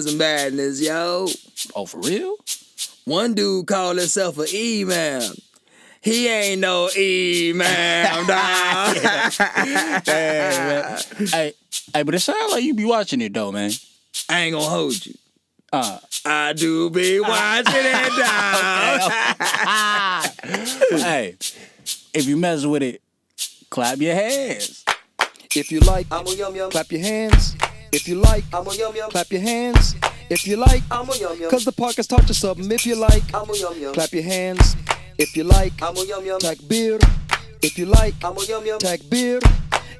Some badness, yo. Oh, for real? One dude called himself an E-man. He ain't no E-man, dog. Hey, but it sounds like you be watching it, though, man. I ain't gonna hold you. I do be watching it, dog. Hey, if you mess with it, clap your hands. If you like, I'm a yum yum. Clap your hands. If you like, I'm a yum yum. Clap your hands. If you like, I'm a yum yum. Cause the podcast taught you something. If you like, I'm a yum yum. Clap your hands. If you like, I'm a yum yum. Tag beer. If you like, I'm a yum yum. Tag beer.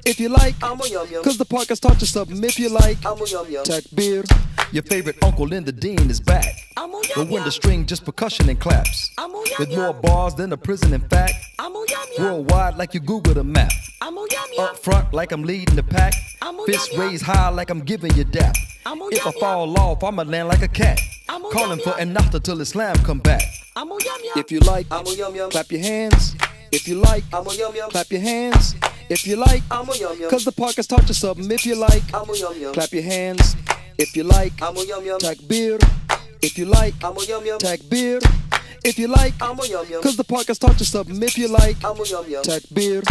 If you like, I'm a yum yum. Cause the podcast taught you something. If you like, I'm a yum yum. Tag beer. Your favorite uncle in the dean is back. I'm a The yum window yum. string, just percussion and claps. I'm a yum With more yum. bars than a prison, in fact. I'm a yum yum. Worldwide, like you Google the map. I'm a yum yum. Up front, like I'm leading the pack. I'm a Fists yum yum. raised high, like I'm giving you dap. I'm a If I yum yum. fall off, I'ma land like a cat. I'm a Calling yum for yum. an after till Islam come back. I'm a yum yum. If you like, I'm a yum yum. Clap your hands. If you like, I'm a yum yum. Clap your hands. If you like, I'm a yum yum. Cause the podcast taught you something. If you like, I'm a yum yum. Clap your hands. If you like, I'm a yum yum. Tag beer. If you like, I'm a yum yum. Tag beer. If you like, I'm a yum yum. Cause the podcast taught you something. If you like, I'm a yum yum. Tag beer.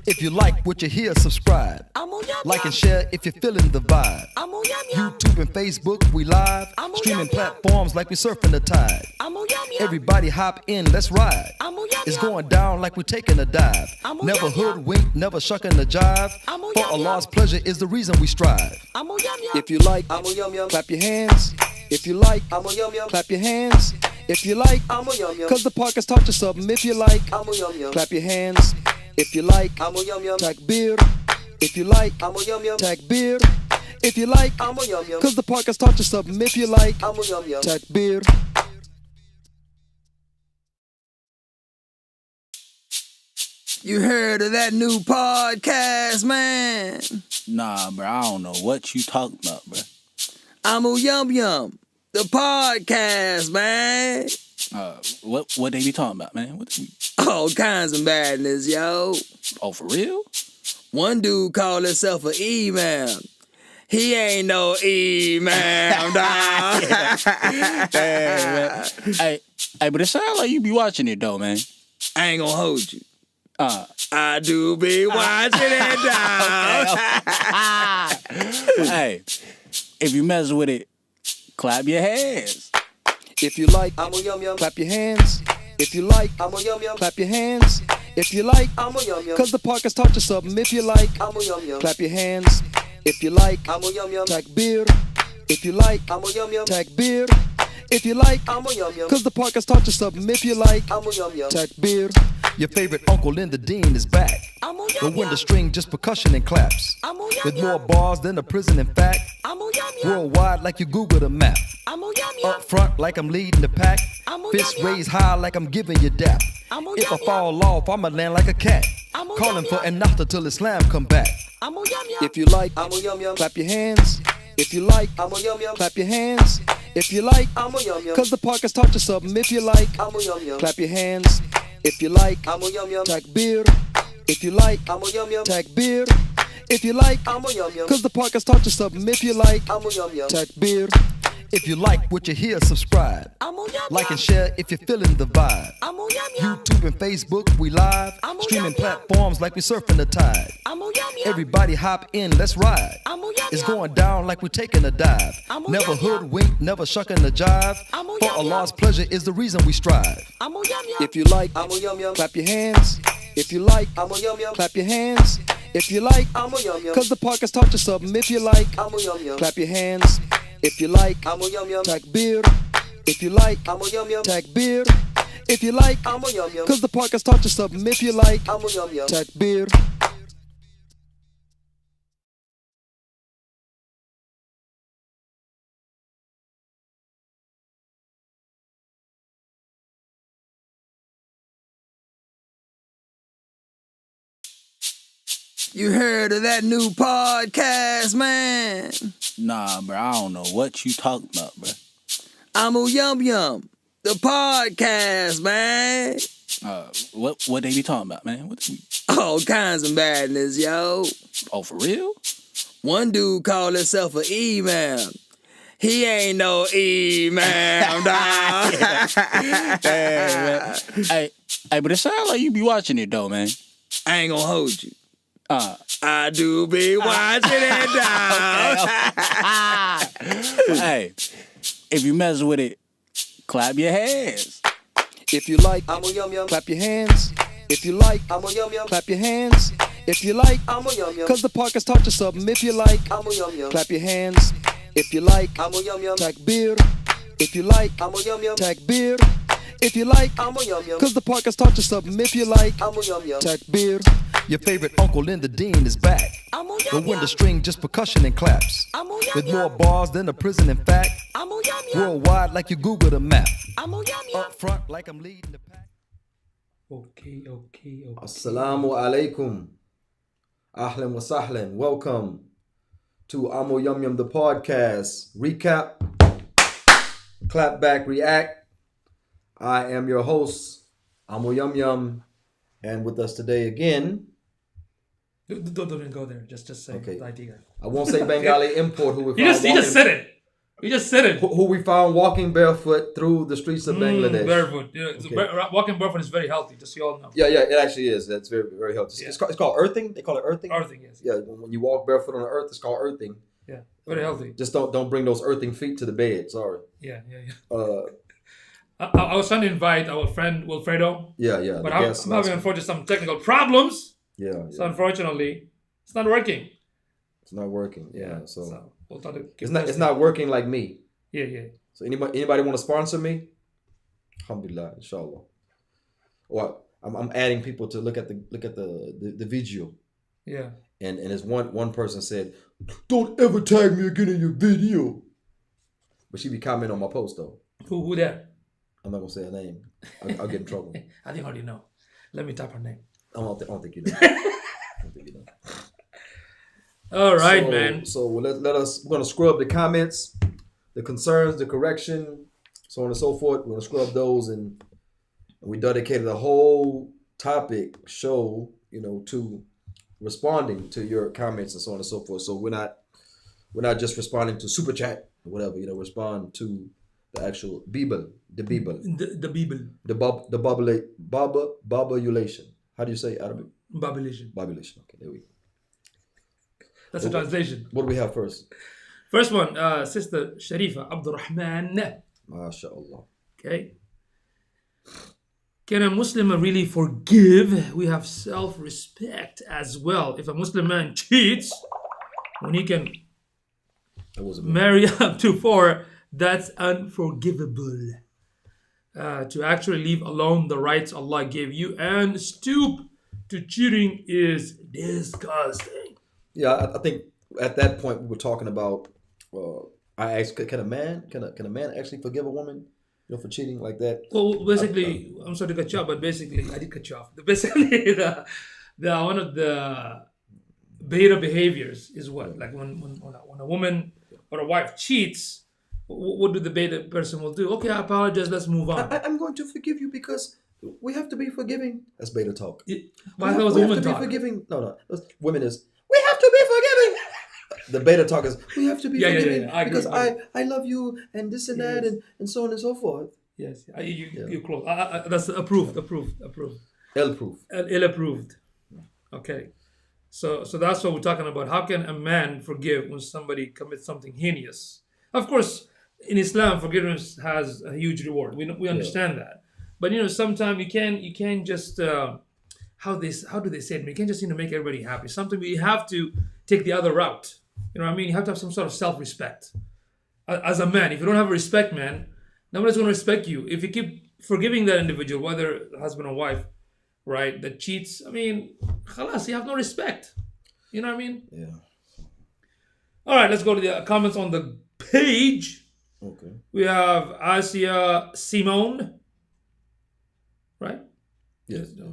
If you like what you hear, subscribe. I'm a yum Like and share if you're feeling the vibe. I'm a yum yum. YouTube and Facebook, we live. I'm a Streaming yum yum. platforms like we surfing the tide. I'm a yum yum. Everybody hop in, let's ride. I'm a yum It's yum. going down like we're taking a dive. I'm a Never yum yum. hoodwink, never shucking the jive. I'm a For yum Allah's yum. pleasure is the reason we strive. I'm a yum yum. If you like, I'm a yum yum. Clap your hands. If you like, I'm a yum yum. Clap your hands. If you like, I'm a yum yum. Cause the podcast taught you something. If you like, I'm a yum yum. Clap your hands. If you like, I'm a yum yum. Tag beer. If you like, I'm a yum yum. Tag beer. If you like, I'm a yum yum. Cause the podcast taught you something. If you like, I'm a yum yum. Tag beer. You heard of that new podcast, man? Nah, bro, I don't know what you talking about, bro. I'm a yum yum. The podcast, man. What they be talking about, man? What they... All kinds of madness, yo. Oh, for real? One dude called himself an E-man. He ain't no E-man, dog. Hey, but it sounds like you be watching it, though, man. I ain't gonna hold you. I do be watching it, dog. Hey, if you mess with it, clap your hands. If you like, I'm a yum yum. Clap your hands. If you like, I'm a yum yum. Clap your hands. If you like, I'm a yum yum. Cause the podcast taught you something. If you like, I'm a yum yum. Clap your hands. If you like, I'm a yum yum. Tag beer. If you like, I'm a yum yum. Tag beer. If you like, I'm a yum yum. Cause the podcast taught you something. If you like, I'm a yum yum. Tag beer. Your favorite uncle in the dean is back. I'm a The yum window yum. string, just percussion and claps. I'm a yum With yum. more bars than a prison, in fact. I'm a yum yum. Worldwide, like you Google the map. I'm a yum yum. Up front, like I'm leading the pack. I'm a Fists yum yum. raised high, like I'm giving you dap. I'm a If I yum yum. fall off, I'ma land like a cat. I'm a Calling yum for yum. an after till Islam come back. I'm a yum yum. If you like, I'm a yum yum. Clap your hands. If you like, I'm a yum yum. Clap your hands. If you like, I'm a yum yum. Cause the podcast taught you something. If you like, I'm a yum yum. Clap your hands. If you like, I'm a yum yum. Tag beer. If you like, I'm a yum yum. Tag beer. If you like, I'm a yum yum. Cause the podcast taught you something. If you like, I'm a yum yum. Tag beer. If you like what you hear, subscribe. I'm a yum Like and share if you're feeling the vibe. I'm a yum yum. YouTube and Facebook, we live. I'm a Streaming yum yum. platforms like we surfing the tide. I'm a yum yum. Everybody hop in, let's ride. I'm a yum It's yum. going down like we're taking a dive. I'm a Never yum yum. hoodwink, never shucking the jive. I'm a For yum yum. Allah's pleasure is the reason we strive. I'm a yum yum. If you like, I'm a yum yum. Clap your hands. If you like, I'm a yum yum. Clap your hands. If you like, I'm a yum yum. Cause the podcast taught you something. If you like, I'm a yum yum. Clap your hands. If you like, I'm a yum yum. Tag beer. If you like, I'm a yum yum. Tag beer. If you like, I'm a yum yum. Cause the podcast taught you something. If you like, I'm a yum yum. Tag beer. You heard of that new podcast, man? Nah, bro, I don't know what you talking about, bro. I'm a yum yum. The podcast, man. What they be talking about, man? What they... All kinds of madness, yo. Oh, for real? One dude called himself an E-man. He ain't no imam, dog. Hey, but it sounds like you be watching it though, man. I ain't gonna hold you. I do be watching it, dog. Hey, if you mess with it, clap your hands. If you like, clap your hands. If you like, clap your hands. If you like, cause the podcast taught you something. If you like, clap your hands. If you like, tag beer. If you like, tag beer. If you like, cause the podcast taught you something. If you like, tag beer. Your favorite uncle in the dean is back. The window string, just percussion and claps. With more bars than a prison, in fact. Worldwide, like you Google the map. Up front, like I'm leading the pack. Okay. Assalamu alaikum. Ahlan wa sahlan. Welcome to Amo Yum Yum, the podcast. Recap, clap back, react. I am your host, Amo Yum Yum. And with us today again. Don't even go there. Just say Okay. the idea. I won't say Bengali import who we found You just said it. You just said it. who we found walking barefoot through the streets of Bangladesh. Barefoot. Yeah, Okay. Walking barefoot is very healthy. Just so you all know. Yeah, it actually is. That's very, very healthy. Yeah. It's called earthing. They call it earthing. Earthing is. Yeah, when you walk barefoot on the earth, it's called earthing. Yeah. Very healthy. Just don't bring those earthing feet to the bed. Sorry. Yeah. Uh, I was trying to invite our friend Wilfredo, yeah. but the I'm guest having last unfortunately some technical problems. week. So unfortunately, it's not working. It's not working. Yeah, so we'll try to keep it's posting. not working like me. Yeah. So anybody want to sponsor me? Alhamdulillah, inshallah. Or I'm adding people to look at the video. Yeah. And as one person said, "Don't ever tag me again in your video." But she be commenting on my post though. Who that? I'm not gonna say her name. I'll get in trouble. I think I already know. Let me type her name. I don't think you know. I don't think you know. All right, man. So let us. We're gonna scrub the comments, the concerns, the correction, so on and so forth. We're gonna scrub those, and we dedicated a whole topic show, to responding to your comments and so on and so forth. So we're not just responding to super chat or whatever. Respond to the actual Bible, the Bible, The Bible. the babulation. How do you say Arabic? Babylation. Babulation. Okay, there we go. That's a translation. What do we have first? First one, Sister Sharifa Abdurrahman. MashaAllah. Okay. Can a Muslim really forgive? We have self-respect as well. If a Muslim man cheats, when he can That was a marry up to 4, that's unforgivable. To actually leave alone the rights Allah gave you and stoop to cheating is disgusting. Yeah, I think at that point we were talking about. I asked, can a man actually forgive a woman, for cheating like that? Well, basically, I'm sorry to cut you off, but basically, I did cut you off. Basically, the one of the beta behaviors is what, like when a woman or a wife cheats, what do the beta person will do? Okay, I apologize. Let's move on. I'm going to forgive you because we have to be forgiving. That's beta talk. Why that was a woman to be talk? forgiving. No. Women is we have to be forgiving. The beta talk is we have to be forgiving I agree. because I love you and this and that and so on and so forth. Yes, you close. That's approved. L proof. Ill approved. Okay, so that's what we're talking about. How can a man forgive when somebody commits something heinous? Of course, in Islam, forgiveness has a huge reward. We understand that, but sometimes you can't just how do they say it? You can't just make everybody happy. Sometimes you have to take the other route. You know what I mean? You have to have some sort of self-respect. As a man, if you don't have respect, man, nobody's going to respect you. If you keep forgiving that individual, whether husband or wife, right, that cheats, I mean, khalas, you have no respect. You know what I mean? Yeah. All right, let's go to the comments on the page. Okay. We have Asia Simone, right? Yes. Okay.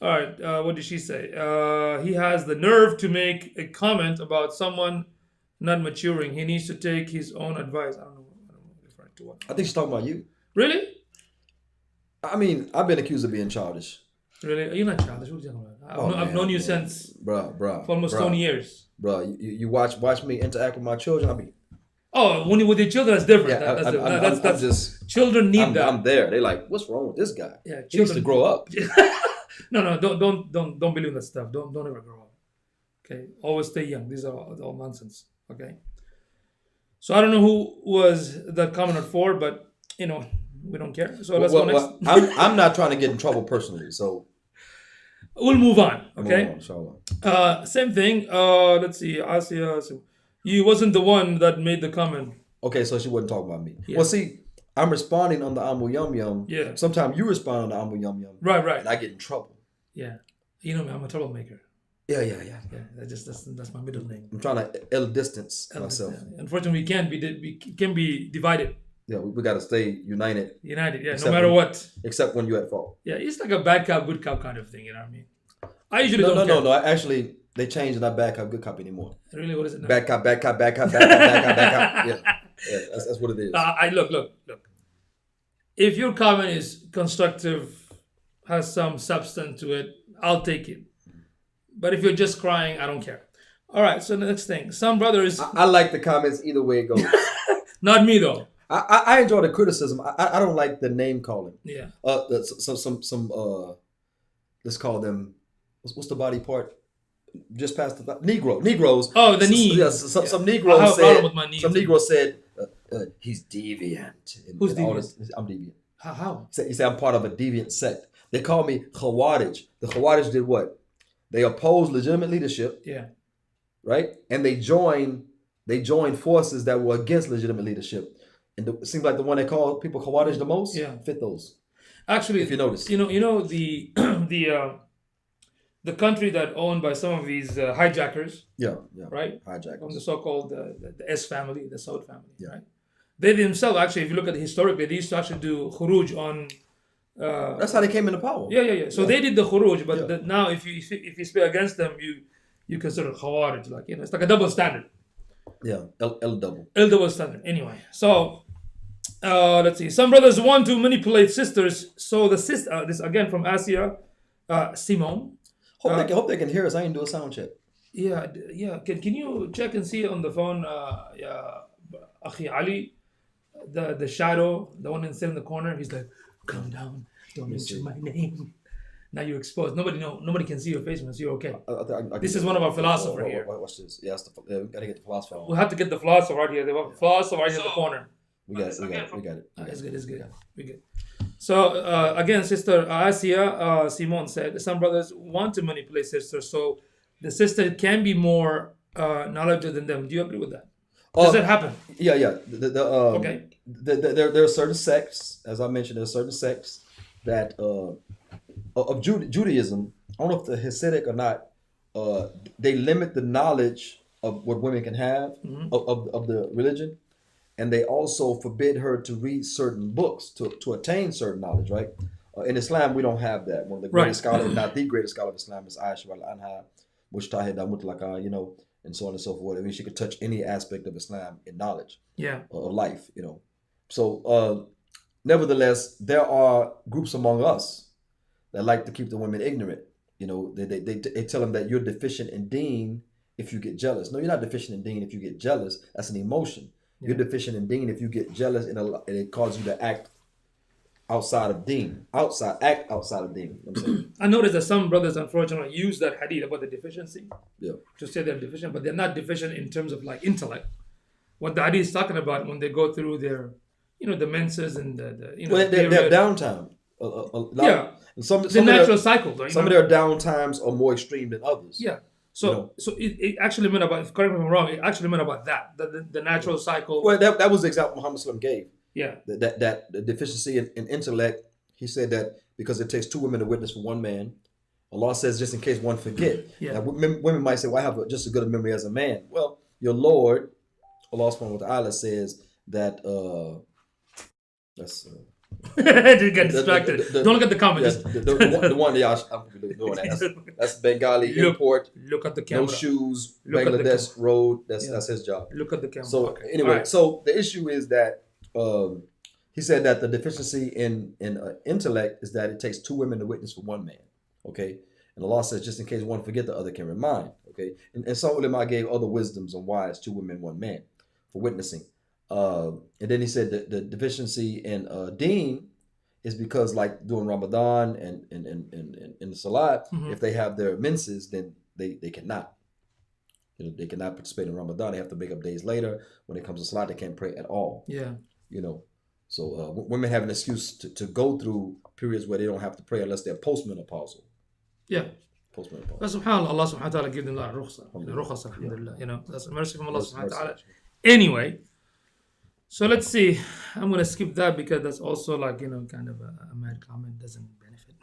All right. What did she say? He has the nerve to make a comment about someone not maturing. He needs to take his own advice. I don't know referring to what. I think she's talking about you. Really? I mean, I've been accused of being childish. Really? You're not childish. What are you talking about? I've Man, known you man. since Bruh. for almost 20 years. Bruh, you watch me interact with my children. Oh, when you with your children, that's different. Yeah, That's I'm just children need I'm, that. I'm there. They're like, what's wrong with this guy? Yeah, He needs to children- grow up. No, don't believe in that stuff. Don't ever grow up. Okay, always stay young. These are all nonsense. Okay. So I don't know who was the commenter for, but you know we don't care. So let's go next. I'm not trying to get in trouble personally, so We'll move on. move Okay. on, inshallah. Same thing. Let's see. Asia. So you wasn't the one that made the comment. Okay, so she wasn't talking about me. Yeah. Well, see, I'm responding on the Amu Yum Yum. Yeah. Sometimes you respond on the Amu Yum Yum. Right. And I get in trouble. Yeah. You know me. I'm a troublemaker. Yeah. Yeah. That's my middle name. I'm trying to distance myself. Unfortunately, we can be divided. Yeah, we got to stay united, United. Yeah. Except No matter when- what. except when you're at fault. Yeah. It's like a bad cop, good cop kind of thing. You know what I mean? I usually No, don't care. no. Actually, they changed not bad cop, good cop anymore. Really, what is it now? Bad cop, bad cop, bad cop, bad cop, bad cop, bad cop. Yeah, that's what it is. I look. If your comment is constructive, has some substance to it, I'll take it. But if you're just crying, I don't care. All right. So the next thing, some brothers, I like the comments either way it goes. not me though. I enjoy the criticism. I don't like the name calling. Yeah. Some let's call them. What's the body part? Just past the Negroes. Oh, the knee. Some I Negroes have a said. problem with my knee, Some too. Negroes said he's deviant. Who's all deviant? this- I'm deviant. How? He said I'm part of a deviant sect. They call me Khawarij. The Khawarij did what? They opposed legitimate leadership, Yeah. right? And they joined forces that were against legitimate leadership. And it seems like the one they call people Khawarij the most fit those. Actually, If you notice. you know the the country that owned by some of these hijackers, Yeah. right? Hijackers. From the so-called the S family, the Saud family, Yeah. right? They themselves, actually, if you look at it historically, they used to actually do khuruj on. That's how they came into power. Yeah. So they did the khuruj, but Yeah. now if you speak against them, you consider khawarij, like it's like a double standard. Yeah. L double. Double standard. Anyway, so let's see. Some brothers want to manipulate sisters. So the sister, this again from Asia, Simone. Hope they can hear us. I ain't do a sound check. Yeah. Can you check and see on the phone, Akhi Ali, the shadow, the one that's in the corner? He's like, calm down, don't mention my name. Now you're exposed. Nobody can see your face once you're okay. This is one of our philosophers here. Watch this. Yeah, we gotta get the philosopher on. We'll have to get the philosopher right here. The philosopher right here in the corner. We got it. It's good. We good. So again, Sister Asia Simone said some brothers want to manipulate sisters, so the sister can be more knowledgeable than them. Do you agree with that? Does that happen? Yeah. Okay. There are certain sects, as I mentioned, there are certain sects that of Judaism. I don't know if the Hasidic or not. They limit the knowledge of what women can have of the religion, and they also forbid her to read certain books to attain certain knowledge. Right? In Islam, we don't have that. One of the greatest scholars, not the greatest scholar of Islam, is Aisha al-Anha, Mujtahida mutlaka, and so on and so forth. I mean, she could touch any aspect of Islam in knowledge, of life, So, nevertheless, there are groups among us that like to keep the women ignorant. They tell them that you're deficient in deen if you get jealous. No, you're not deficient in deen if you get jealous. That's an emotion. You're deficient in deen if you get jealous and it causes you to act outside of deen. Act outside of deen. You know what I'm saying? I noticed that some brothers, unfortunately, use that hadith about the deficiency Yeah. to say they're deficient, but they're not deficient in terms of like intellect. What the hadith is talking about when they go through their, the menses and Well, they have downtime. And some the natural cycle. Though, some of their downtimes are more extreme than others. Yeah. So it actually meant about, correct me if I'm wrong, it actually meant about that, the natural cycle. Well, that was the example Muhammad Sallam gave. Yeah. That the deficiency in intellect, he said that because it takes two women to witness for one man, Allah says just in case one forget. Yeah. Now, women might say, well, I have just as good a memory as a man. Well, your Lord, Allah subhanahu wa ta'ala says that, to get distracted. Don't look at the comment. Yes, the one that I'm doing that's Bengali import. Look at the camera. No shoes, Look at the Bangladesh road. That's his job. Look at the camera. So anyway, so the issue is that he said that the deficiency in intellect is that it takes two women to witness for one man. Okay, and the law says just in case one forget, the other can remind. Okay, and some ulama gave other wisdoms on why it's two women, one man for witnessing. And then he said that the deficiency in deen is because like during Ramadan and in the Salat, if they have their menses, then they cannot. You know, they cannot participate in Ramadan. They have to make up days later. When it comes to Salat, they can't pray at all. Yeah. You know, so women have an excuse to go through periods where they don't have to pray unless they're postmenopausal. Yeah. Postmenopausal. But subhanAllah, Allah subhanahu wa ta'ala gave them that rukhsa. Alhamdulillah. You know, that's a mercy from Allah subhanahu wa ta'ala. Anyway, so let's see. I'm going to skip that because that's also like, you know, kind of a mad comment. Doesn't benefit.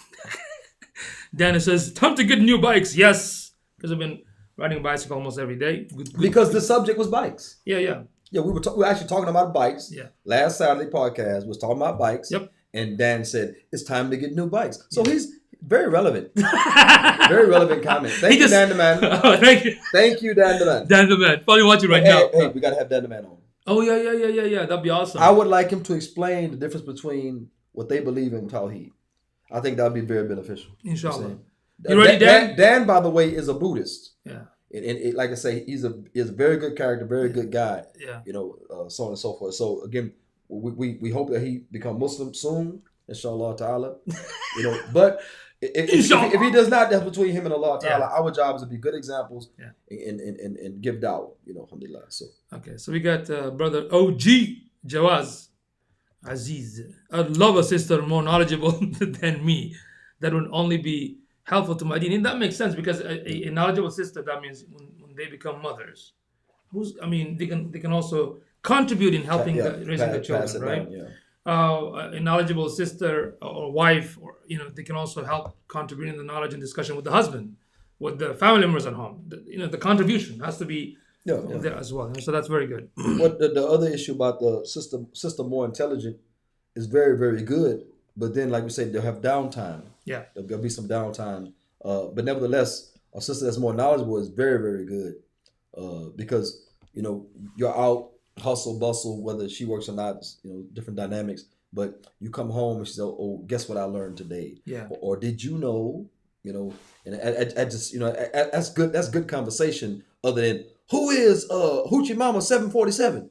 Dana says, time to get new bikes. Yes. Because I've been riding a bicycle almost every day. Good. Because the subject was bikes. Yeah. Yeah, we were actually talking about bikes. Yeah. Last Saturday podcast was talking about bikes. Yep. And Dan said, it's time to get new bikes. So he's very relevant. Very relevant comment. Thank you, Dan the Man. Oh, thank you. Thank you, Dan the Man. Dan the Man. Probably watching right now. Hey, we got to have Dan the Man on. Oh, yeah. That'd be awesome. I would like him to explain the difference between what they believe in Tawheed. I think that would be very beneficial. Inshallah. You ready, Dan? Dan, by the way, is a Buddhist. Yeah. And like I say, he's a very good character, very good guy. Yeah. You know, so on and so forth. So again, we hope that he become Muslim soon, inshallah ta'ala. You know, but if he does not, that's between him and Allah ta'ala. Our job is to be good examples and give dawah, you know, alhamdulillah. So okay, so we got brother OG Jawaz Aziz. I'd love a sister more knowledgeable than me. That would only be helpful to my deen. And that makes sense because a knowledgeable sister, that means when they become mothers, they can also contribute in helping raising the children, right? A knowledgeable sister or wife, or you know, they can also help contribute in the knowledge and discussion with the husband, with the family members at home. The contribution has to be there as well. So that's very good. What the other issue about the sister more intelligent is very, very good, but then like we said, they'll have downtime. Yeah, there'll be some downtime. But nevertheless, a sister that's more knowledgeable is very, very good because you know you're out hustle bustle, whether she works or not, you know, different dynamics. But you come home and she says, "Oh, guess what I learned today?" Yeah. Or did you know? You know, and I just you know that's good. That's good conversation. Other than who is Hoochie Mama 747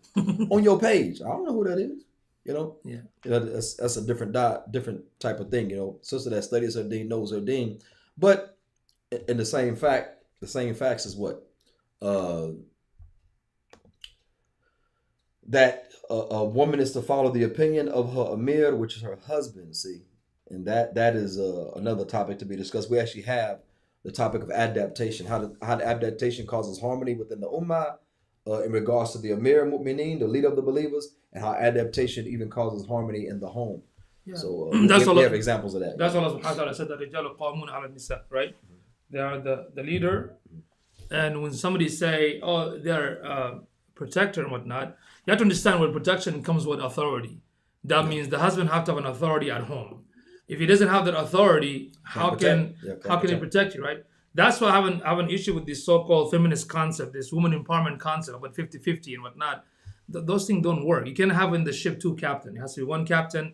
on your page? I don't know who that is. You know, yeah, you know, that's a different type of thing. You know, sister that studies her deen knows her deen, but in the same facts is what that a woman is to follow the opinion of her amir, which is her husband. See, and that is another topic to be discussed. We actually have the topic of adaptation, how adaptation causes harmony within the ummah in regards to the amir mu'mineen, the leader of the believers, and how adaptation even causes harmony in the home. Yeah. So we have examples of that. That's what Allah subhanahu wa ta'ala said, that rijalu qawmun ala nisa, right? They are the leader. And when somebody say, oh, they're protector and whatnot, you have to understand when protection comes with authority. That means the husband have to have an authority at home. If he doesn't have that authority, how can he protect you, right? That's why I have an issue with this so-called feminist concept, this woman empowerment concept about 50-50 and whatnot. Those things don't work. You can't have in the ship two captains. It has to be one captain.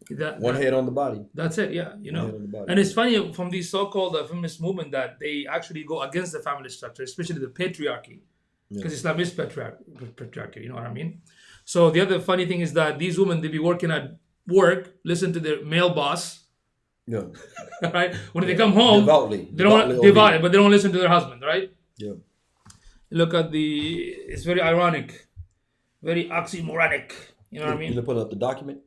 One head on the body. That's it, yeah. You know, and it's funny from these so-called feminist movement that they actually go against the family structure, especially the patriarchy, because Islam is patriarchy. You know what I mean? So the other funny thing is that these women, they be working at work, listen to their male boss. Yeah. Right. When they come home, they don't divide, but they don't listen to their husband, right? Yeah. Look at it's very ironic, very oxymoronic. You know what I mean? You put up the document.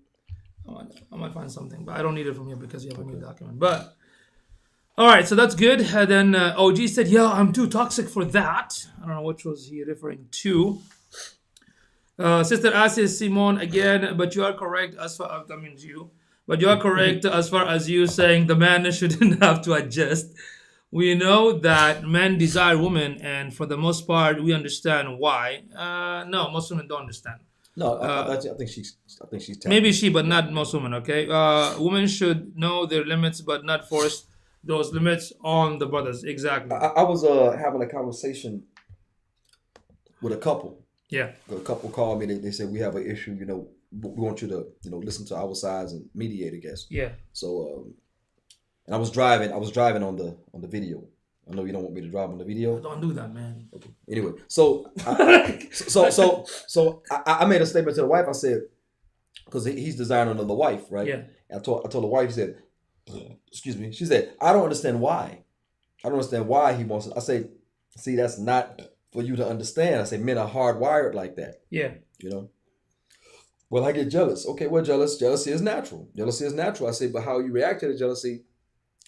I might find something, but I don't need it from here because you have a new document. But all right, so that's good. And then OG said, "Yeah, I'm too toxic for that." I don't know which was he referring to. Sister Asia Simone again, but you are correct as far that means you. But you are correct as far as you saying the man shouldn't have to adjust. We know that men desire women, and for the most part, we understand why. No, most women don't understand. No, I think she's. Maybe she, but not most women. Okay, women should know their limits, but not force those limits on the brothers. Exactly. I was having a conversation with a couple. Yeah. A couple called me. They said we have an issue. You know, we want you to listen to our sides and mediate, I guess. Yeah. So, and I was driving on the video. I know you don't want me to drop on the video. Don't do that, man. Okay. Anyway, so I made a statement to the wife. I said, because he's designing another wife, right? Yeah. I told the wife, he said, excuse me. She said, I don't understand why. I don't understand why he wants it. I say, see, that's not for you to understand. I say, men are hardwired like that. Yeah. You know? Well, I get jealous. Okay, well, jealousy is natural. Jealousy is natural. I say, but how you react to the jealousy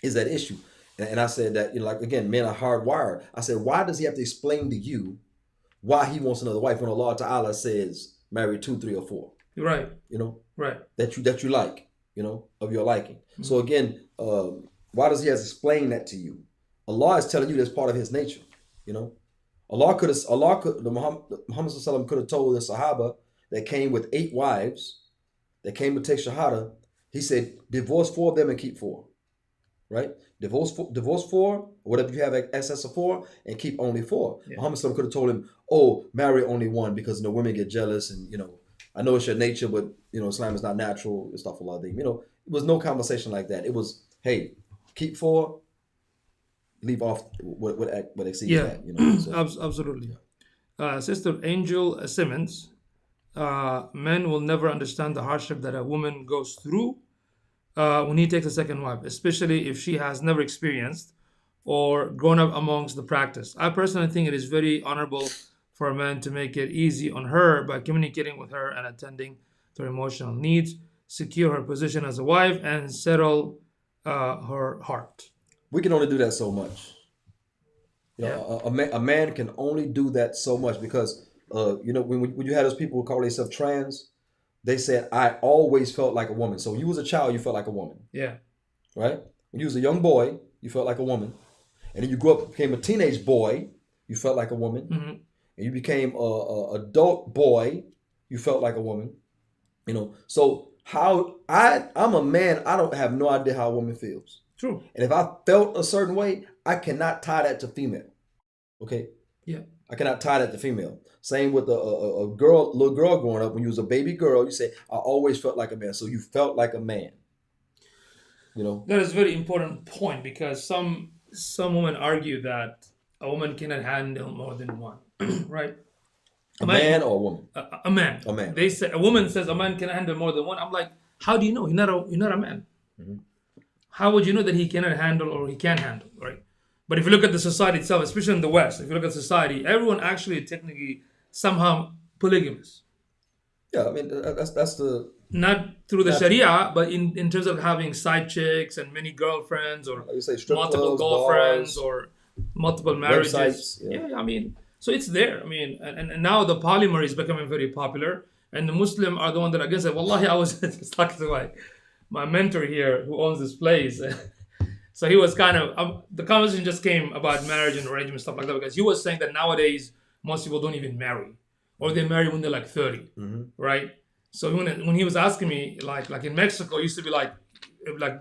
is that issue. And I said that, like, again, men are hardwired. I said, why does he have to explain to you why he wants another wife when Allah Ta'ala says marry 2, 3, or 4? Right. You know? Right. That you like, you know, of your liking. Mm-hmm. So again, why does he have to explain that to you? Allah is telling you that's part of his nature, you know? Muhammad could have told the Sahaba that came with 8 wives, that came to take Shahada, he said, divorce 4 of them and keep 4. Right? Divorce 4, whatever you have excess of 4, and keep only 4. Yeah. Muhammad could have told him, oh, marry only 1 because, you know, women get jealous and, you know, I know it's your nature, but, you know, Islam is not natural, astaghfirullah. You know, it was no conversation like that. It was, hey, keep 4, leave off what exceeds that. You know, so. Absolutely. Sister Angel Simmons, men will never understand the hardship that a woman goes through when he takes a second wife, especially if she has never experienced or grown up amongst the practice. I personally think it is very honorable for a man to make it easy on her by communicating with her and attending to her emotional needs, secure her position as a wife, and settle her heart. We can only do that so much. You know, a man can only do that so much because, you know, when you had those people who call themselves trans, they said, I always felt like a woman. So when you was a child, you felt like a woman. Yeah. Right? When you was a young boy, you felt like a woman. And then you grew up, became a teenage boy, you felt like a woman. Mm-hmm. And you became a adult boy, you felt like a woman. You know, so I'm a man, I don't have no idea how a woman feels. True. And if I felt a certain way, I cannot tie that to female. Okay? Yeah. I cannot tie that to female. Same with a little girl growing up. When you was a baby girl, you say, I always felt like a man. So you felt like a man. You know? That is a very important point because some women argue that a woman cannot handle more than one. Right? A man or a woman? A man. A man. They say a woman says a man can handle more than one. I'm like, how do you know? You're not a man. Mm-hmm. How would you know that he cannot handle or he can handle, right? But if you look at the society itself, especially in the West, if you look at society, everyone actually technically somehow polygamous. Yeah, I mean that's the not through the Sharia, but in terms of having side chicks and many girlfriends or like you say, multiple girlfriends or multiple marriages. Websites, yeah, I mean, so it's there. I mean, and now the polyamory is becoming very popular, and the Muslim are the one that are against it. Wallahi, I was talking to my mentor here who owns this place. So he was kind of, the conversation just came about marriage and arrangement, stuff like that, because he was saying that nowadays, most people don't even marry. Or they marry when they're like 30, mm-hmm. right? So when he was asking me, like in Mexico, it used to be like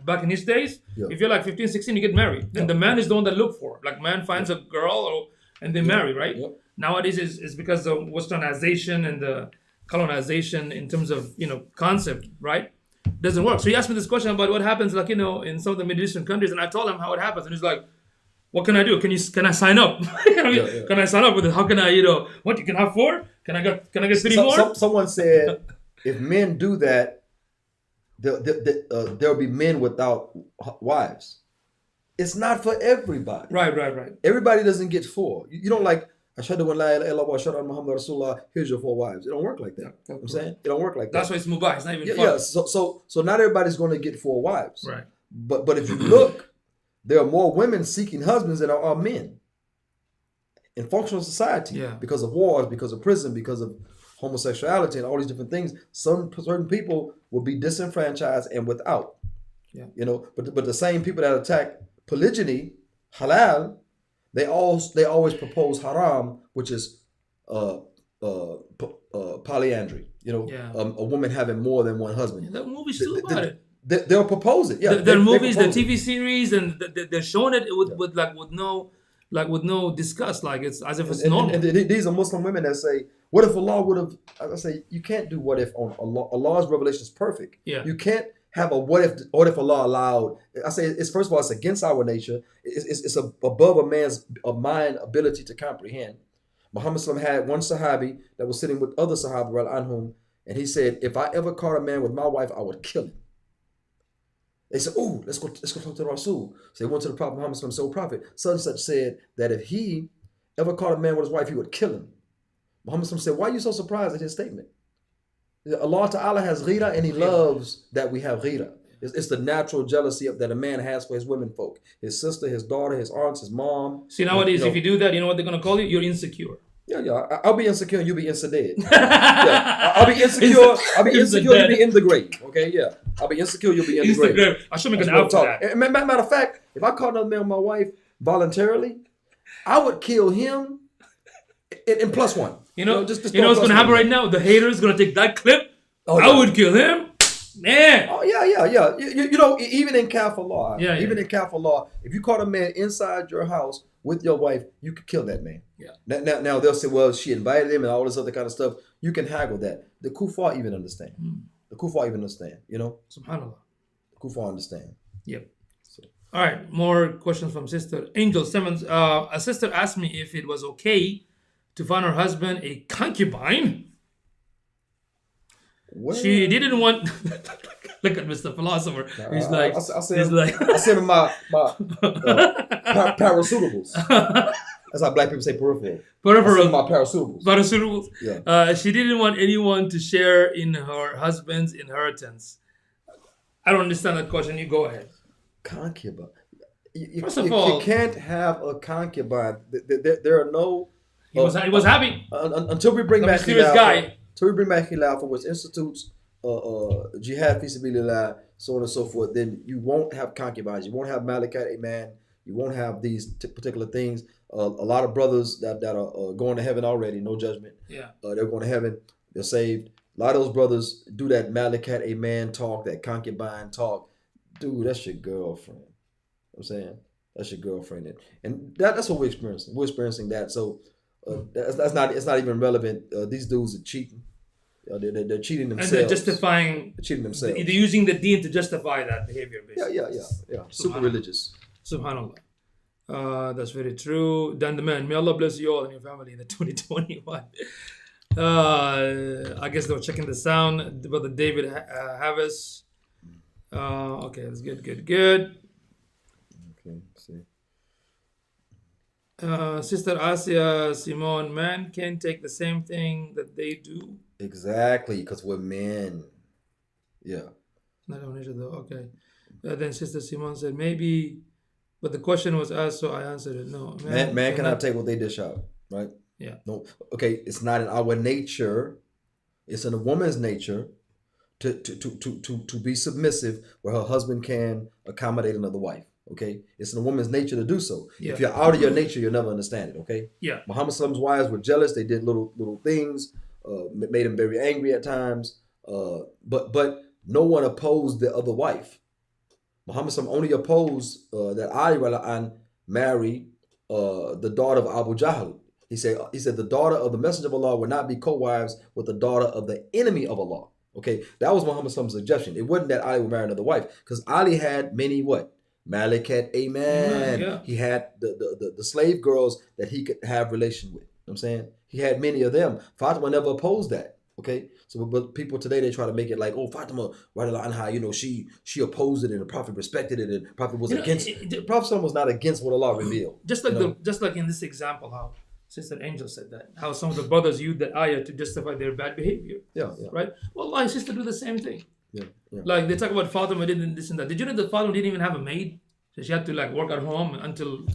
back in his days, if you're like 15, 16, you get married. And the man is the one that look for. Like man finds a girl and they marry, right? Yep. Nowadays, it's because of westernization and the colonization in terms of, you know, concept, right? Doesn't work. So he asked me this question about what happens, like, you know, in some of the Middle Eastern countries, and I told him how it happens, and he's like, "What can I do? Can I sign up? Can I sign up with it? How can I, you know, what you can have 4? Can I get 3 more?" Someone said, if men do that, there'll be men without wives. It's not for everybody. Right. Everybody doesn't get 4. You don't like. Ashhadu an la ilaha illallah wa ashhadu anna Muhammadan Rasulullah. Here's your 4 wives. It don't work like that. You know what I'm saying? It don't work like that. That's why it's mubah. It's not even fun. Yeah. So not everybody's going to get 4 wives. Right. But if you look, there are more women seeking husbands than are men in functional society. Yeah. Because of wars, because of prison, because of homosexuality and all these different things. Certain people will be disenfranchised and without. Yeah. You know. But the same people that attack polygyny, halal. They always propose haram, which is polyandry. You know, a woman having more than one husband. Yeah, that movie's still about it. They'll propose it. Yeah, there are movies, the TV series, and they're showing it with no disgust. Like it's as if it's normal. And these are Muslim women that say, "What if Allah would have?" I say, you can't do what if on Allah. Allah's revelation is perfect. Yeah, you can't have a what if Allah allowed. I say it's first of all, it's against our nature. It's above a mind ability to comprehend. Muhammad SAW had one Sahabi that was sitting with other Sahaba anhum, and he said, if I ever caught a man with my wife, I would kill him. They said, oh, let's go talk to Rasul. So they went to the Prophet Muhammad SAW, so Prophet, such and such said that if he ever caught a man with his wife, he would kill him. Muhammad SAW said, why are you so surprised at his statement? Allah Ta'ala has ghira, and he loves that we have ghira. It's the natural jealousy that a man has for his women folk. His sister, his daughter, his aunts, his mom. See, nowadays, if you do that, you know what they're going to call you? You're insecure. Yeah. I'll be insecure and you'll be insta-dead. Yeah. I'll be insecure. You'll be in the grave. Okay, yeah. I'll be insecure, you'll be in the grave. I should make an out for that. Matter of fact, if I caught another man with my wife voluntarily, I would kill him in plus one. You know what's going to happen right now? The hater's going to take that clip. Oh, I would kill him. Man. Oh, yeah. You know, even in Kafir law, in Kafir law, if you caught a man inside your house with your wife, you could kill that man. Yeah. Now they'll say, well, she invited him and all this other kind of stuff. You can haggle that. The Kuffar even understand. The Kuffar even understand, you know? SubhanAllah. The Kuffar understand. Yep. All right, more questions from Sister Angel Simmons. A sister asked me if it was okay to find her husband a concubine. Well, she didn't want. Look at Mr. Philosopher. He's like, I send him my paraceuticals. That's how black people say peripheral. Peripheral. My paraceuticals. Paraceuticals. Yeah. She didn't want anyone to share in her husband's inheritance. I don't understand that question. You go ahead. Concubine. First of all, you can't have a concubine. There are no. He was happy until we bring back mysterious guy. Until we bring back Khilafah, which institutes jihad fi sabilillah, so on and so forth, then you won't have concubines. You won't have malakat amen. You won't have these particular things. A lot of brothers that are going to heaven already, no judgment. Yeah, they're going to heaven. They're saved. A lot of those brothers do that malakat amen talk, that concubine talk. Dude, that's your girlfriend. You know what I'm saying, that's your girlfriend, and that's what we're experiencing. We're experiencing that. So. It's not even relevant. These dudes are cheating. They're cheating themselves. And they're justifying. They're cheating themselves. They're using the deen to justify that behavior, basically. Yeah. Super religious. SubhanAllah. That's very true. Dan the man, may Allah bless you all and your family in the 2021. I guess they were checking the sound. Brother David Havis. Okay, that's good. Okay, let's see. Sister Asia Simone, man can take the same thing that they do. Exactly, because we're men. Yeah. Not on each other. Okay. Then Sister Simone said maybe, but the question was asked, so I answered it. No, man cannot take what they dish out, right? Yeah. No. Okay, it's not in our nature. It's in a woman's nature to be submissive, where her husband can accommodate another wife. Okay, it's in a woman's nature to do so. Yeah. If you're out of your nature, you'll never understand it. Okay. Yeah. Muhammad Sallam's wives were jealous. They did little things, made him very angry at times. But no one opposed the other wife. Muhammad Sallam only opposed that Ali marry the daughter of Abu Jahl. He said the daughter of the Messenger of Allah would not be co-wives with the daughter of the enemy of Allah. Okay, that was Muhammad Sallam's suggestion. It wasn't that Ali would marry another wife, because Ali had many what? Malakat amen. Yeah. He had the slave girls that he could have relation with. You know what I'm saying? He had many of them. Fatima never opposed that. Okay? So but people today, they try to make it like, oh, Fatima, radiallahu anha, you know, she opposed it and the Prophet respected it and the Prophet was against it. The Prophet was not against what Allah revealed. Just like in this example, how Sister Angel said that, how some of the brothers used that ayah to justify their bad behavior. Yeah. Right? Well, Allah, sister do the same thing. Yeah. Like they talk about Fatima didn't this and that. Did you know that Fatima didn't even have a maid? So she had to like work at home until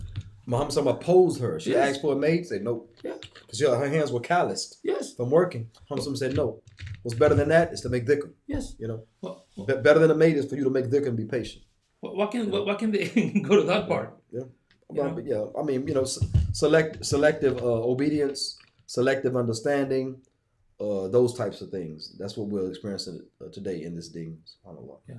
Muhammad Sallam opposed her. She asked for a maid, said no. Yeah. Because her hands were calloused. Yes. From working. Muhammad Sallam said no. What's better than that is to make dhikr. Yes. You know. Better than a maid is for you to make dhikr and be patient. What can they go to that part? Yeah. Yeah. I mean, you know, selective obedience, selective understanding, those types of things. That's what we're experiencing today in this deen. SubhanAllah. Yeah.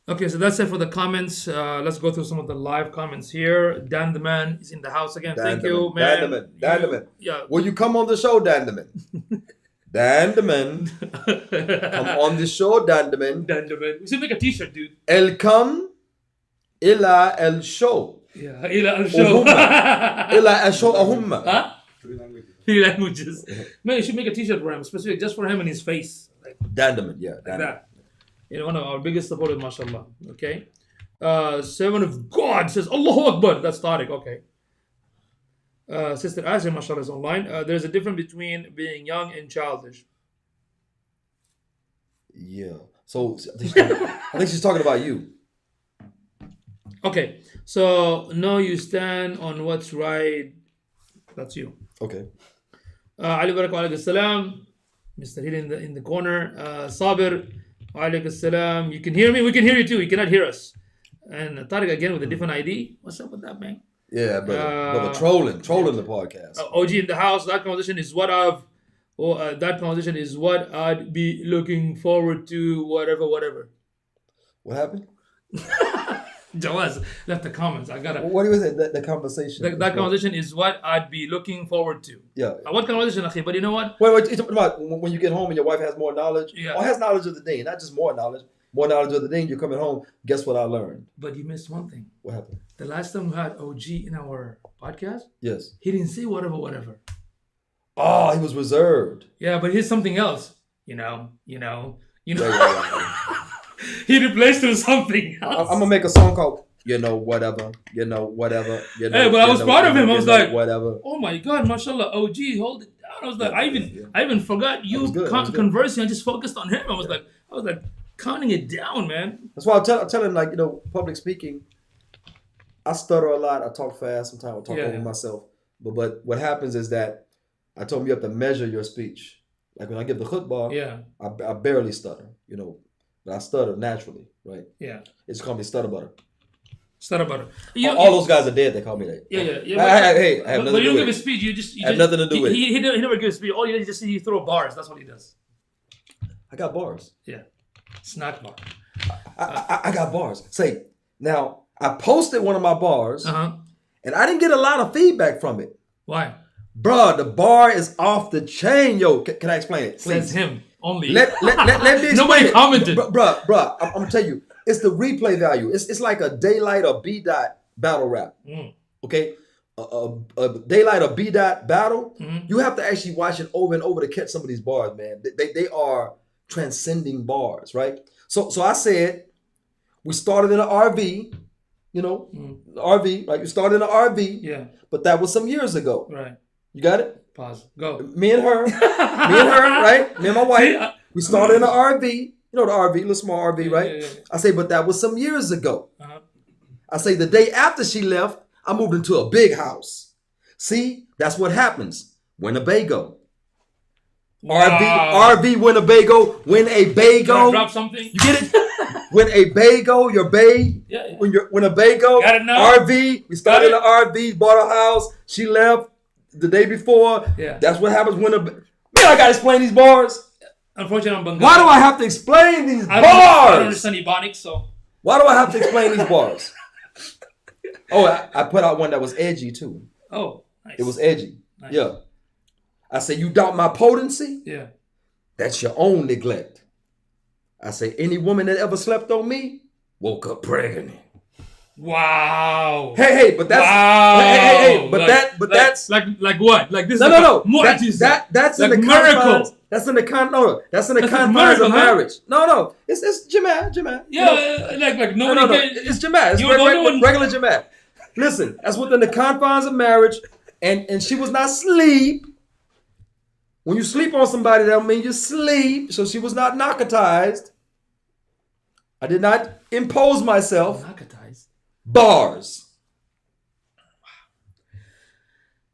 Okay, so that's it for the comments. Let's go through some of the live comments here. Dan the man is in the house again. Thank you, man. Dan the man. Yeah. Will you come on the show, Dan the man? Dandaman. Come on the show, Dandaman. Dandaman. We should make a t-shirt, dude. Elcome ila el show. Yeah, ila al-show. Ila el show ahumma. Huh? 3 languages. Man, you should make a t-shirt for him, specific just for him and his face. Like Dandaman, yeah. like that. You know, one of our biggest supporters, mashallah. Okay. Servant of God says, Allahu Akbar. That's Tariq. Okay. Sister Asya, mashallah, is online. There's a difference between being young and childish. Yeah. So I think she's talking about you. Okay. So, no, you stand on what's right. That's you. Okay. Ali Barak wa alaikum salam. Mr. Hill in the corner. Sabir wa alaikum salam. You can hear me? We can hear you too. You cannot hear us. And Tariq again with a different ID. What's up with that, man? Yeah, brother. Trolling the podcast. OG in the house. That conversation is what I'd be looking forward to. Whatever. What happened? Jawaz left the comments. I gotta. What do you say? The conversation. That conversation is what I'd be looking forward to. Yeah. What conversation, akhi? But you know what? Wait, you're talking about when you get home and your wife has more knowledge? Yeah. Or has knowledge of the deen, not just more knowledge. More knowledge of the deen, you're coming home, guess what I learned? But you missed one thing. What happened? The last time we had OG in our podcast, Yes. he didn't say whatever. Oh, he was reserved. Yeah, but here's something else. You know. Yeah. He replaced it with something else. I'm gonna make a song called whatever. Hey, but I was proud of him. I was like, whatever. Oh my God, mashallah, OG, hold it down. I was like, I even forgot you conversing. I just focused on him. I was like counting it down, man. That's why I'm telling public speaking. I stutter a lot. I talk fast. Sometimes I talk over myself. But what happens is that I told him you have to measure your speech. Like when I give the khutbah, I barely stutter, but I stutter naturally, right? Yeah. It's called me stutter butter. Stutter butter. All those guys are dead. They call me that. Yeah. Hey, I have nothing to do with it. But you don't give a speech. You just have nothing to do with it. He never gives a speech. All you just see he throw bars. That's what he does. I got bars. Yeah. Snack bar. I got bars. Say, now, I posted one of my bars, and I didn't get a lot of feedback from it. Why? Bruh, the bar is off the chain, yo. Can I explain it? Please. Says him only. Let me explain Nobody it. commented. Bruh, I'm gonna tell you. It's the replay value. It's like a Daylight or B dot battle rap. Okay? A Daylight or B dot battle, you have to actually watch it over and over to catch some of these bars, man. They are transcending bars, right? So I said, we started in an RV, RV, right? We started in an RV, but that was some years ago. Right. You got it? Pause. Go. Me and her, right? Me and my wife, we started in an RV. You know the RV, little small RV, right? Yeah. I say, but that was some years ago. I say, the day after she left, I moved into a big house. See, that's what happens. Winnebago. Wow. RV, Winnebago, Winnebago. Drop something. You get it? Winnebago, your bay. Yeah. When you're Winnebago, Got it now? RV. We started in an RV, bought a house. She left the day before. Yeah. That's what happens when Man, I gotta explain these bars. Unfortunately, I'm Bengali. Why do I have to explain these bars? I don't understand Ebonics, so. Why do I have to explain these bars? Oh, I put out one that was edgy too. Oh, nice. It was edgy. Nice. Yeah. I say, you doubt my potency? Yeah. That's your own neglect. I say, any woman that ever slept on me woke up pregnant. Wow. Hey, but that's that's like what? Like this? No. That's in the miracle. confines. That's in the confines of marriage. No. It's Jamad. Yeah, like nobody. No. It's Jamad. It's regular Jamad. Listen, that's within the confines of marriage, and she was not asleep. When you sleep on somebody, that don't mean you sleep. So she was not narcotized. I did not impose myself. Narcotized. Bars.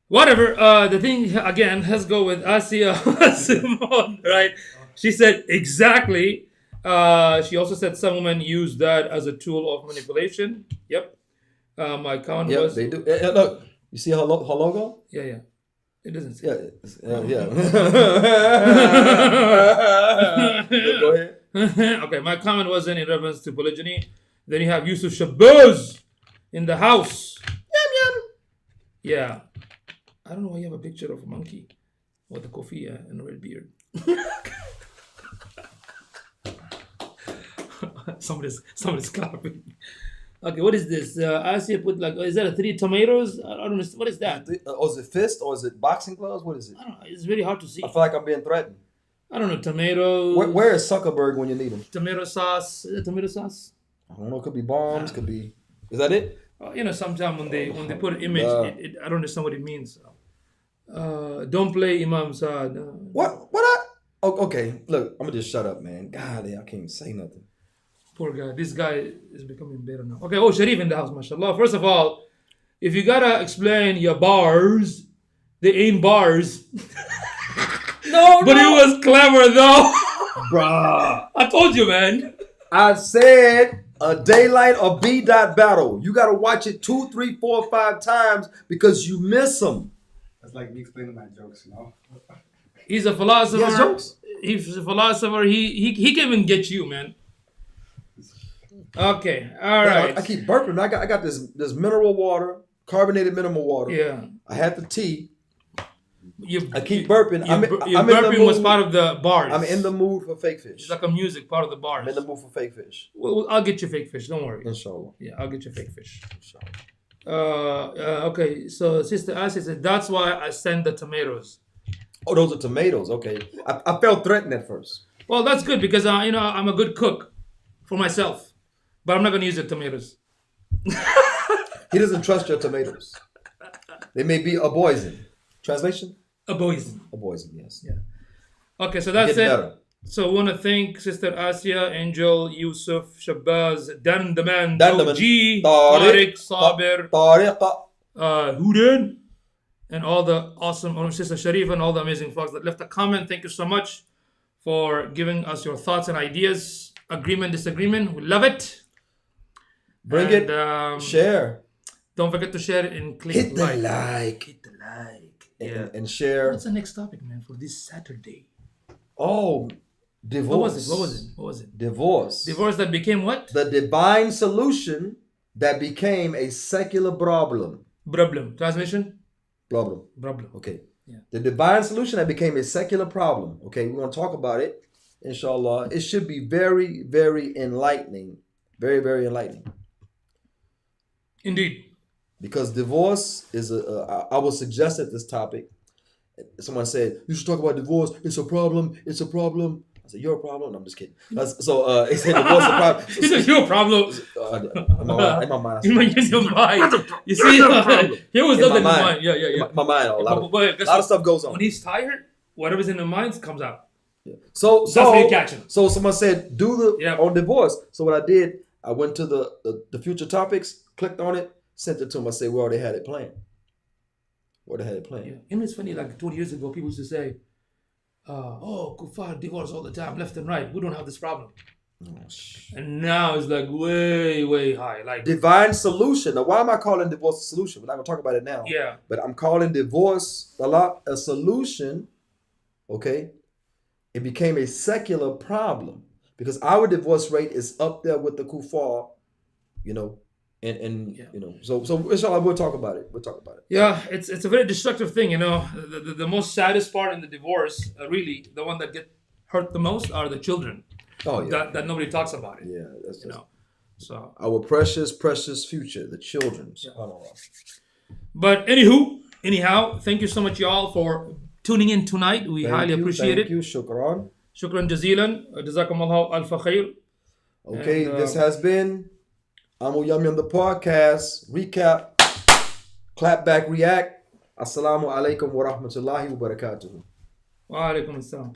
Whatever. The thing again, let's go with Asia Simone, right? She said exactly. She also said some women use that as a tool of manipulation. Yep. My count was. They do. Look, you see her logo? Yeah. It doesn't say. Yeah. Go ahead. Okay, my comment wasn't in reference to polygyny. Then you have Yusuf Shabazz in the house. Yum. Yeah. I don't know why you have a picture of a monkey with a kofiya and a red beard. Somebody's clapping. Okay, what is this? Asia put like, is that a 3 tomatoes? I don't know. What is that? Is it fist or is it boxing gloves? What is it? I don't know. It's very hard to see. I feel like I'm being threatened. I don't know. Tomatoes. Where is Zuckerberg when you need him? Tomato sauce. Is it tomato sauce? I don't know. It could be bombs. Could be. Is that it? Sometimes when they put an image, I don't understand what it means. Don't play Imam Saad. What? Okay. Look, I'm gonna just shut up, man. God, I can't even say nothing. Poor guy. This guy is becoming better now. Okay. Oh, Sharif in the house, mashallah. First of all, if you gotta explain your bars, they ain't bars. But it was clever though. Bruh. I told you, man. I said a daylight or B dot battle. You gotta watch it 2, 3, 4, 5 times because you miss them. That's like me explaining my jokes, He's a philosopher. He has jokes? He's a philosopher. He can even get you, man. Okay, all right. I keep burping. I got this mineral water, carbonated mineral water. Yeah. I had the tea. I keep Your burping. I'm in the burping was mood- part of the bars. I'm in the mood for fake fish. It's like a music, part of the bars. I'm in the mood for fake fish. Well, I'll get you fake fish. Don't worry. Inshallah. Yeah, I'll get you fake fish. Okay, so Sister Asya said, that's why I send the tomatoes. Oh, those are tomatoes. Okay. I felt threatened at first. Well, that's good because, I'm a good cook for myself. But I'm not going to use the tomatoes. He doesn't trust your tomatoes. They may be a poison. Translation? A poison. A poison, yes. Yeah. Okay, so that's Get it. better. So I want to thank Sister Asya, Angel, Yusuf, Shabazz, Dan the Man, Dan the Man, G, Tariq, Tariq, Sabir, Tariq. Huden, and all the awesome Sister Sharif and all the amazing folks that left a comment. Thank you so much for giving us your thoughts and ideas. Agreement, disagreement, we love it. Bring And, it. Share. Don't forget to share it and click Hit the like. like. Hit the like. And, Yeah. and share. What's the next topic, man, for this Saturday? Oh, divorce. What was it? Divorce. Divorce that became what? The divine solution that became a secular problem. Problem. Translation? Problem. Problem. Okay. Yeah. The divine solution that became a secular problem. Okay, we're going to talk about it. Inshallah. It should be very, very enlightening. Very, very enlightening. Indeed. Because divorce is I will suggest at this topic. Someone said, you should talk about divorce. It's a problem. It's a problem. I said, you're a problem? No, I'm just kidding. So it said divorce is a problem. He said, your problem. In my mind. In your mind. You see, here was In my nothing in mind. mind. Yeah. My mind, a lot But of stuff goes on. When he's tired, whatever's in the mind comes out. So That's how you catch him. So someone said, do the Yep. on divorce. So what I did, I went to the future topics, clicked on it, sent it to him. I said, we already had it planned. Yeah. You know, it's funny, like 20 years ago, people used to say, kuffar divorce all the time, left and right. We don't have this problem. And now it's like way, way high. Like Divine solution. Now, why am I calling divorce a solution? We're not going to talk about it now. Yeah. But I'm calling divorce a solution, okay? It became a secular problem because our divorce rate is up there with the kuffar, and so inshallah we'll talk about it. Yeah, it's a very destructive thing, The most saddest part in the divorce, really, the one that get hurt the most are the children. Oh yeah. That nobody talks about it. Yeah, that's So, our precious future, the children. SubhanAllah. but anyhow, thank you so much, y'all, for tuning in tonight. We highly appreciate it. Thank you, shukran. Shukran jazilan. Jazakumullah alfa khair. Okay, And, this has been Amu Yum Yum the podcast. Recap, clap back, react. Assalamu alaikum wa rahmatullahi wa barakatuhu. Wa alaikum assalam.